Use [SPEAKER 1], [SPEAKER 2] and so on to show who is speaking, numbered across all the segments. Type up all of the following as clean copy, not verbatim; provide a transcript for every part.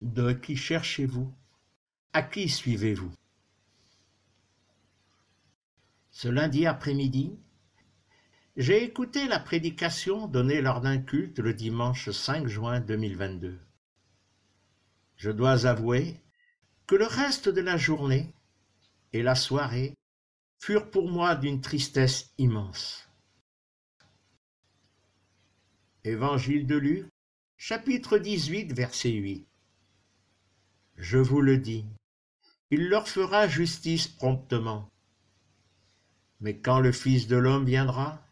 [SPEAKER 1] De qui cherchez-vous? À qui suivez-vous? Ce lundi après-midi, j'ai écouté la prédication donnée lors d'un culte le dimanche 5 juin 2022. Je dois avouer que le reste de la journée et la soirée furent pour moi d'une tristesse immense. Évangile de Luc, chapitre 18, verset 8. Je vous le dis, il leur fera justice promptement. Mais quand le Fils de l'homme viendra,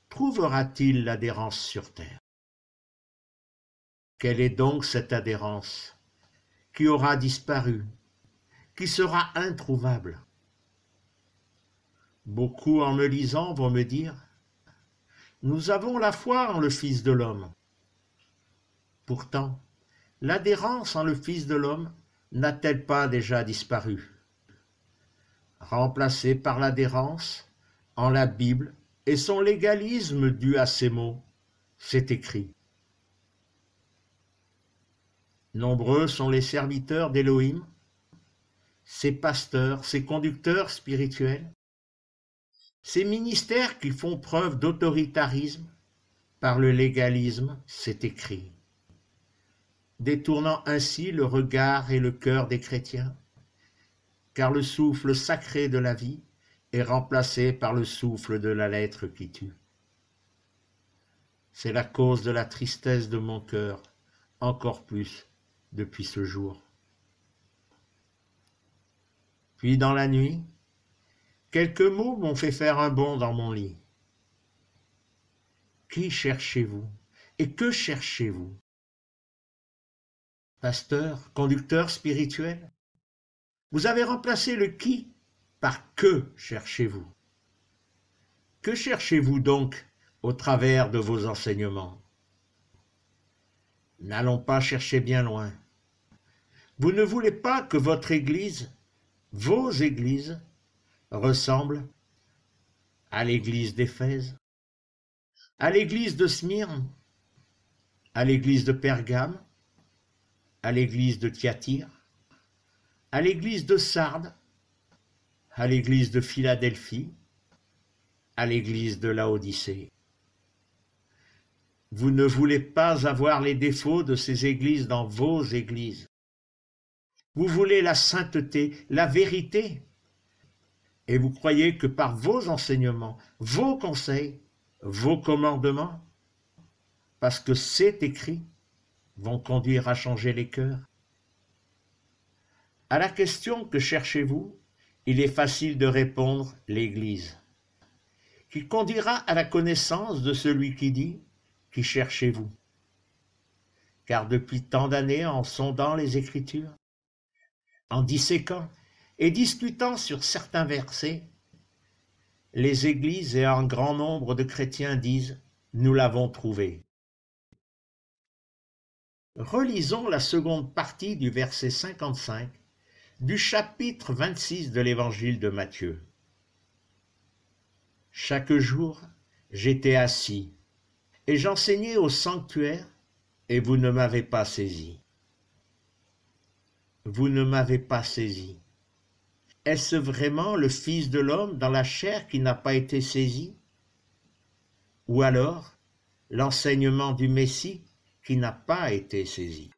[SPEAKER 1] trouvera-t-il l'adhérence sur terre? Quelle est donc cette adhérence qui aura disparu, qui sera introuvable? Beaucoup en me lisant vont me dire « Nous avons la foi en le Fils de l'homme ». Pourtant, l'adhérence en le Fils de l'homme n'a-t-elle pas déjà disparu? Remplacée par l'adhérence en la Bible et son légalisme dû à ces mots, c'est écrit. Nombreux sont les serviteurs d'Élohim, ces pasteurs, ces conducteurs spirituels, ces ministères qui font preuve d'autoritarisme par le légalisme, c'est écrit, détournant ainsi le regard et le cœur des chrétiens, car le souffle sacré de la vie est remplacé par le souffle de la lettre qui tue. C'est la cause de la tristesse de mon cœur, encore plus depuis ce jour. Puis dans la nuit, quelques mots m'ont fait faire un bond dans mon lit. Qui cherchez-vous et que cherchez-vous? Pasteur, conducteur spirituel, vous avez remplacé le qui par que cherchez-vous? Que cherchez-vous donc au travers de vos enseignements? N'allons pas chercher bien loin. Vous ne voulez pas que votre Église, vos églises, ressemblent à l'Église d'Éphèse, à l'Église de Smyrne, à l'Église de Pergame, à l'Église de Thyatire, à l'Église de Sardes, à l'Église de Philadelphie, à l'Église de Laodicée. Vous ne voulez pas avoir les défauts de ces églises dans vos églises. Vous voulez la sainteté, la vérité. Et vous croyez que par vos enseignements, vos conseils, vos commandements, parce que c'est écrit, vont conduire à changer les cœurs. À la question « Que cherchez-vous » il est facile de répondre « l'Église », qui conduira à la connaissance de celui qui dit « Qui cherchez-vous » Car depuis tant d'années, en sondant les Écritures, en disséquant et discutant sur certains versets, les églises et un grand nombre de chrétiens disent « Nous l'avons trouvé ». Relisons la seconde partie du verset 55 du chapitre 26 de l'évangile de Matthieu. Chaque jour, j'étais assis et j'enseignais au sanctuaire et vous ne m'avez pas saisi. Vous ne m'avez pas saisi. Est-ce vraiment le Fils de l'homme dans la chair qui n'a pas été saisi? Ou alors l'enseignement du Messie qui n'a pas été saisi?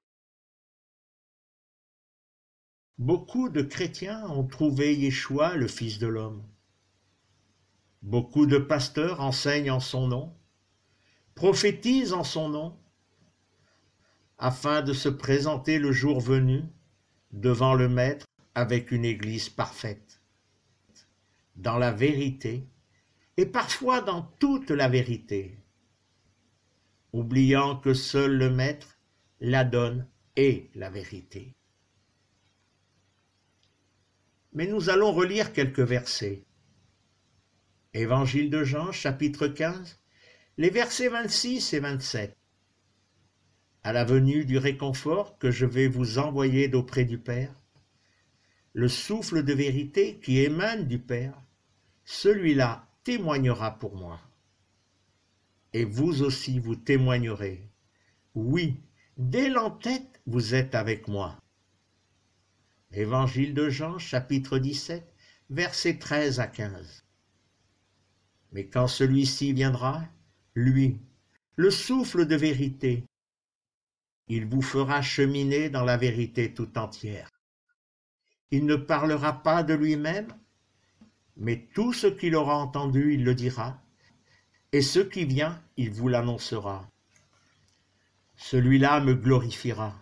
[SPEAKER 1] Beaucoup de chrétiens ont trouvé Yeshua le Fils de l'homme. Beaucoup de pasteurs enseignent en son nom, prophétisent en son nom, afin de se présenter le jour venu devant le Maître avec une Église parfaite, dans la vérité et parfois dans toute la vérité, oubliant que seul le Maître la donne et la vérité. Mais nous allons relire quelques versets. Évangile de Jean, chapitre 15, les versets 26 et 27. À la venue du réconfort que je vais vous envoyer d'auprès du Père, le souffle de vérité qui émane du Père, celui-là témoignera pour moi. Et vous aussi vous témoignerez. Oui, dès l'entête vous êtes avec moi. Évangile de Jean, chapitre 17, versets 13 à 15. Mais quand celui-ci viendra, lui, le souffle de vérité, il vous fera cheminer dans la vérité tout entière. Il ne parlera pas de lui-même, mais tout ce qu'il aura entendu, il le dira, et ce qui vient, il vous l'annoncera. Celui-là me glorifiera.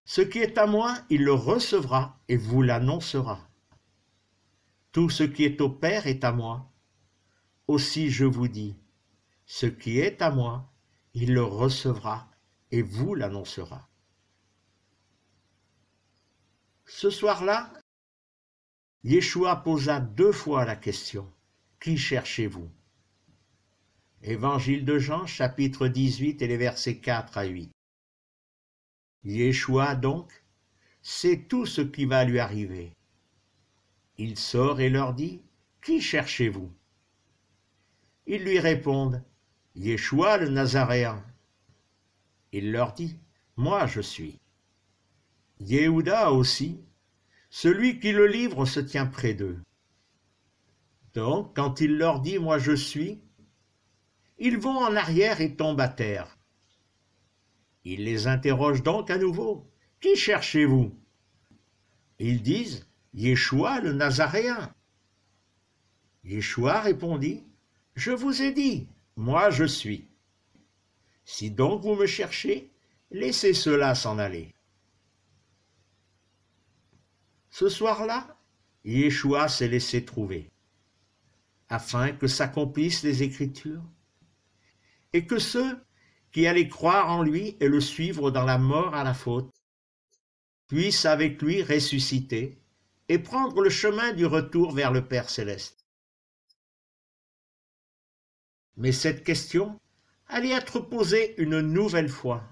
[SPEAKER 1] Ce qui est à moi, il le recevra et vous l'annoncera. Tout ce qui est au Père est à moi. Aussi je vous dis, ce qui est à moi, il le recevra et vous l'annoncera. Ce soir-là, Yeshua posa 2 fois la question, « Qui cherchez-vous » Évangile de Jean, chapitre 18 et les versets 4 à 8. Yeshua donc sait tout ce qui va lui arriver. Il sort et leur dit, « Qui cherchez-vous » Ils lui répondent, « Yeshua le Nazaréen. » Il leur dit, « Moi je suis. » Yehuda aussi, celui qui le livre se tient près d'eux. Donc, quand il leur dit « Moi je suis », ils vont en arrière et tombent à terre. Il les interroge donc à nouveau, « Qui cherchez-vous » Ils disent, « Yeshua le Nazaréen. » Yeshua répondit, « Je vous ai dit, moi je suis. Si donc vous me cherchez, laissez cela s'en aller. » Ce soir-là, Yeshua s'est laissé trouver, afin que s'accomplissent les Écritures, et que ceux qui allaient croire en lui et le suivre dans la mort à la faute, puissent avec lui ressusciter et prendre le chemin du retour vers le Père céleste. Mais cette question allait être posée une nouvelle fois,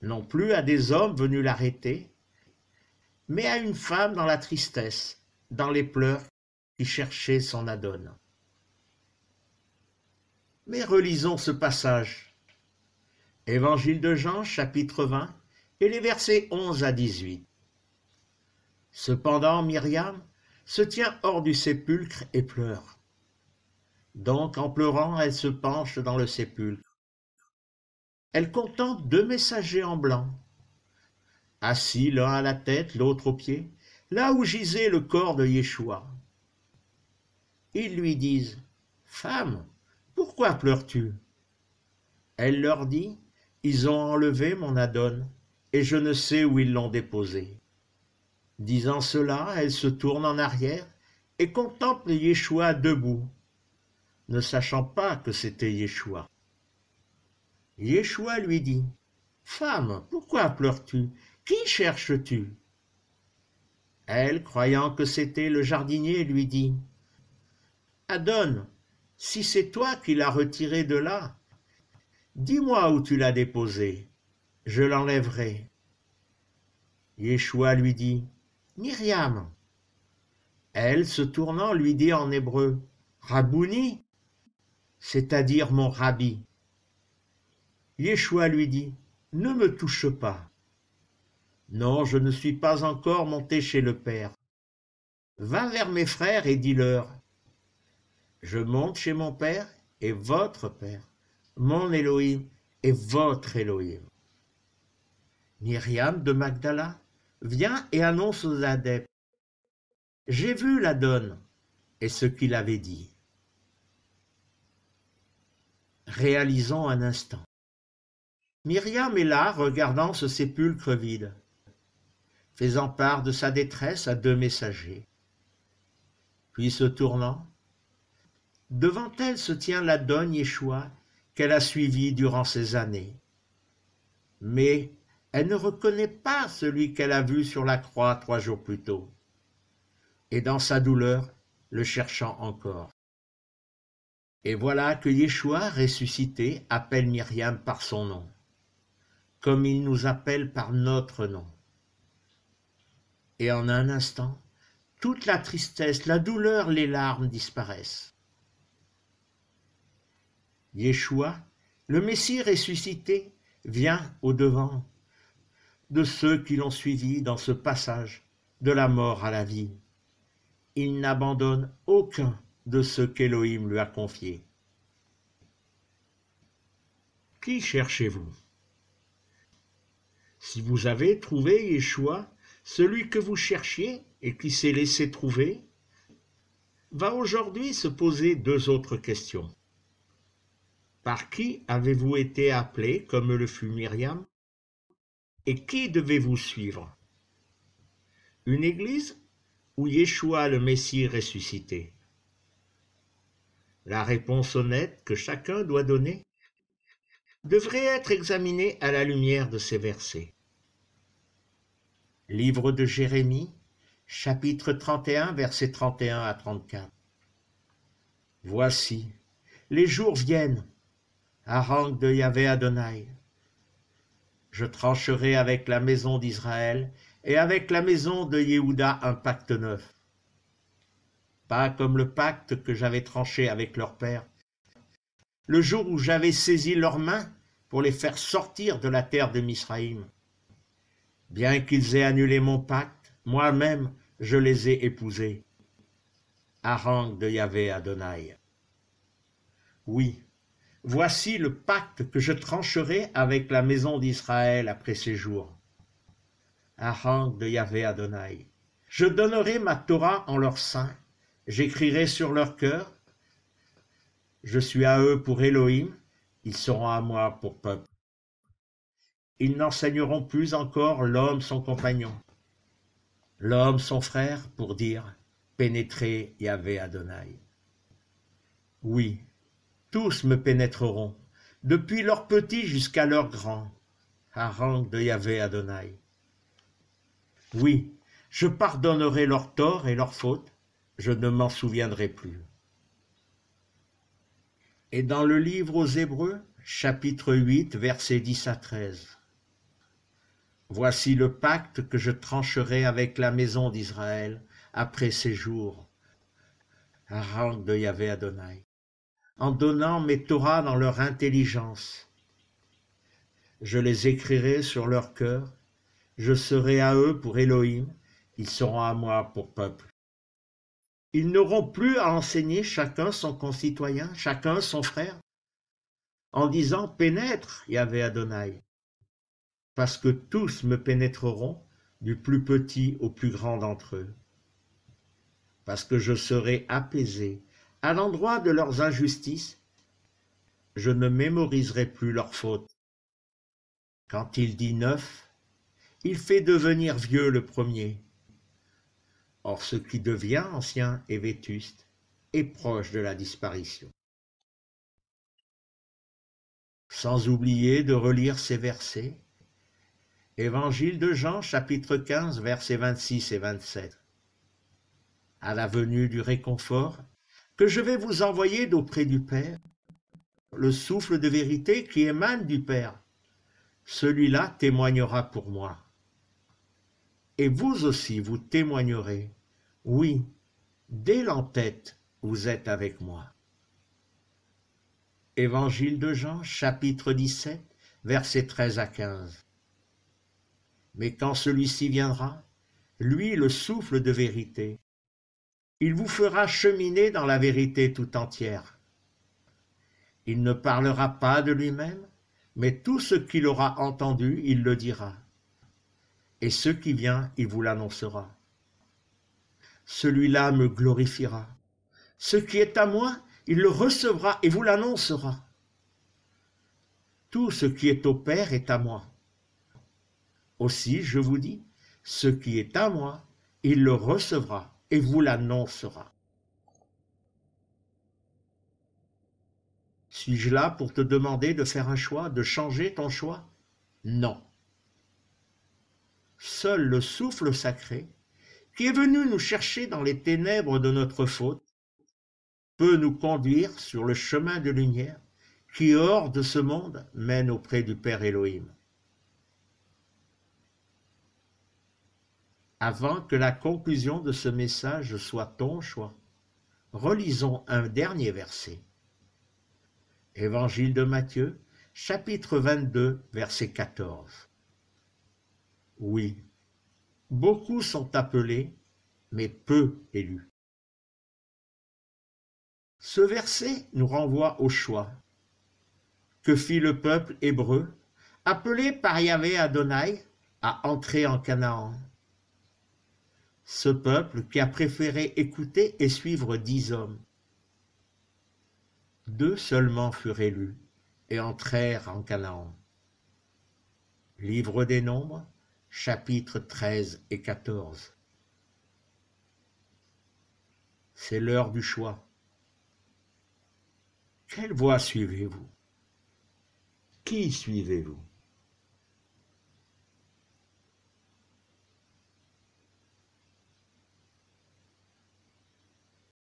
[SPEAKER 1] non plus à des hommes venus l'arrêter, mais à une femme dans la tristesse, dans les pleurs, qui cherchait son Adon. Mais relisons ce passage. Évangile de Jean, chapitre 20, et les versets 11 à 18. Cependant, Myriam se tient hors du sépulcre et pleure. Donc, en pleurant, elle se penche dans le sépulcre. Elle contemple 2 messagers en blanc, assis l'un à la tête, l'autre aux pieds, là où gisait le corps de Yeshua. Ils lui disent, « Femme, pourquoi pleures-tu » Elle leur dit, « Ils ont enlevé mon Adon, et je ne sais où ils l'ont déposé. » Disant cela, elle se tourne en arrière et contemple Yeshua debout, ne sachant pas que c'était Yeshua. Yeshua lui dit, « Femme, pourquoi pleures-tu? Qui cherches-tu » Elle, croyant que c'était le jardinier, lui dit, « Adon, si c'est toi qui l'as retiré de là, dis-moi où tu l'as déposé, je l'enlèverai. » Yeshua lui dit, « Myriam. » Elle, se tournant, lui dit en hébreu, « Rabouni » c'est-à-dire mon rabbi. Yeshua lui dit, « Ne me touche pas. Non, je ne suis pas encore monté chez le Père. Va vers mes frères et dis-leur, je monte chez mon Père et votre Père, mon Elohim et votre Elohim. » Myriam de Magdala vient et annonce aux adeptes, « J'ai vu l'Adon » et ce qu'il avait dit. Réalisons un instant. Myriam est là, regardant ce sépulcre vide, faisant part de sa détresse à 2 messagers. Puis se tournant, devant elle se tient l'Adon Yeshua qu'elle a suivi durant ces années. Mais elle ne reconnaît pas celui qu'elle a vu sur la croix 3 jours plus tôt, et dans sa douleur, le cherchant encore. Et voilà que Yeshua, ressuscité, appelle Myriam par son nom, comme il nous appelle par notre nom. Et en un instant, toute la tristesse, la douleur, les larmes disparaissent. Yeshua, le Messie ressuscité, vient au-devant, de ceux qui l'ont suivi dans ce passage de la mort à la vie. Il n'abandonne aucun de ceux qu'Élohim lui a confiés. Qui cherchez-vous? Si vous avez trouvé Yeshua, celui que vous cherchiez et qui s'est laissé trouver, va aujourd'hui se poser deux autres questions. Par qui avez-vous été appelé comme le fut Myriam? Et qui devez-vous suivre? Une église ou Yeshua le Messie ressuscité? La réponse honnête que chacun doit donner devrait être examinée à la lumière de ces versets. Livre de Jérémie, chapitre 31, versets 31 à 34. Voici, les jours viennent, harangue de Yahvé Adonai. Je trancherai avec la maison d'Israël et avec la maison de Yehuda un pacte neuf. Pas comme le pacte que j'avais tranché avec leur père, le jour où j'avais saisi leurs mains pour les faire sortir de la terre de Misraïm. Bien qu'ils aient annulé mon pacte, moi-même je les ai épousés. Harangue de Yahvé Adonai. Oui, voici le pacte que je trancherai avec la maison d'Israël après ces jours. Harangue de Yahvé Adonai. Je donnerai ma Torah en leur sein, j'écrirai sur leur cœur. Je suis à eux pour Élohim, ils seront à moi pour peuple. Ils n'enseigneront plus encore l'homme son compagnon, l'homme son frère, pour dire « Pénétrez Yahvé Adonai ». Oui, tous me pénétreront, depuis leurs petits jusqu'à leurs grands, harangue de Yahvé Adonai. Oui, je pardonnerai leurs torts et leurs fautes, je ne m'en souviendrai plus. Et dans le livre aux Hébreux, chapitre 8, versets 10 à 13. Voici le pacte que je trancherai avec la maison d'Israël après ces jours, harangue de Yahvé Adonai, en donnant mes Torahs dans leur intelligence. Je les écrirai sur leur cœur, je serai à eux pour Élohim, ils seront à moi pour peuple. Ils n'auront plus à enseigner chacun son concitoyen, chacun son frère, en disant « Pénètre, Yahvé Adonai », parce que tous me pénétreront, du plus petit au plus grand d'entre eux. Parce que je serai apaisé à l'endroit de leurs injustices, je ne mémoriserai plus leurs fautes. Quand il dit neuf, il fait devenir vieux le premier. Or ce qui devient ancien et vétuste est proche de la disparition. Sans oublier de relire ces versets, Évangile de Jean, chapitre 15, versets 26 et 27. À la venue du réconfort, que je vais vous envoyer d'auprès du Père, le souffle de vérité qui émane du Père, celui-là témoignera pour moi. Et vous aussi, vous témoignerez. Oui, dès l'entête, vous êtes avec moi. Évangile de Jean, chapitre 17, versets 13 à 15. Mais quand celui-ci viendra, lui le souffle de vérité, il vous fera cheminer dans la vérité tout entière. Il ne parlera pas de lui-même, mais tout ce qu'il aura entendu, il le dira. Et ce qui vient, il vous l'annoncera. Celui-là me glorifiera. Ce qui est à moi, il le recevra et vous l'annoncera. Tout ce qui est au Père est à moi. Aussi, je vous dis, ce qui est à moi, il le recevra et vous l'annoncera. Suis-je là pour te demander de faire un choix, de changer ton choix? Non. Seul le souffle sacré, qui est venu nous chercher dans les ténèbres de notre faute, peut nous conduire sur le chemin de lumière qui, hors de ce monde, mène auprès du Père Élohim. Avant que la conclusion de ce message soit ton choix, relisons un dernier verset. Évangile de Matthieu, chapitre 22, verset 14. Oui, beaucoup sont appelés, mais peu élus. Ce verset nous renvoie au choix. Que fit le peuple hébreu, appelé par Yahvé Adonai à entrer en Canaan? Ce peuple qui a préféré écouter et suivre 10 hommes. 2 seulement furent élus et entrèrent en Canaan. Livre des Nombres, chapitres 13 et 14. C'est l'heure du choix. Quelle voie suivez-vous? Qui suivez-vous?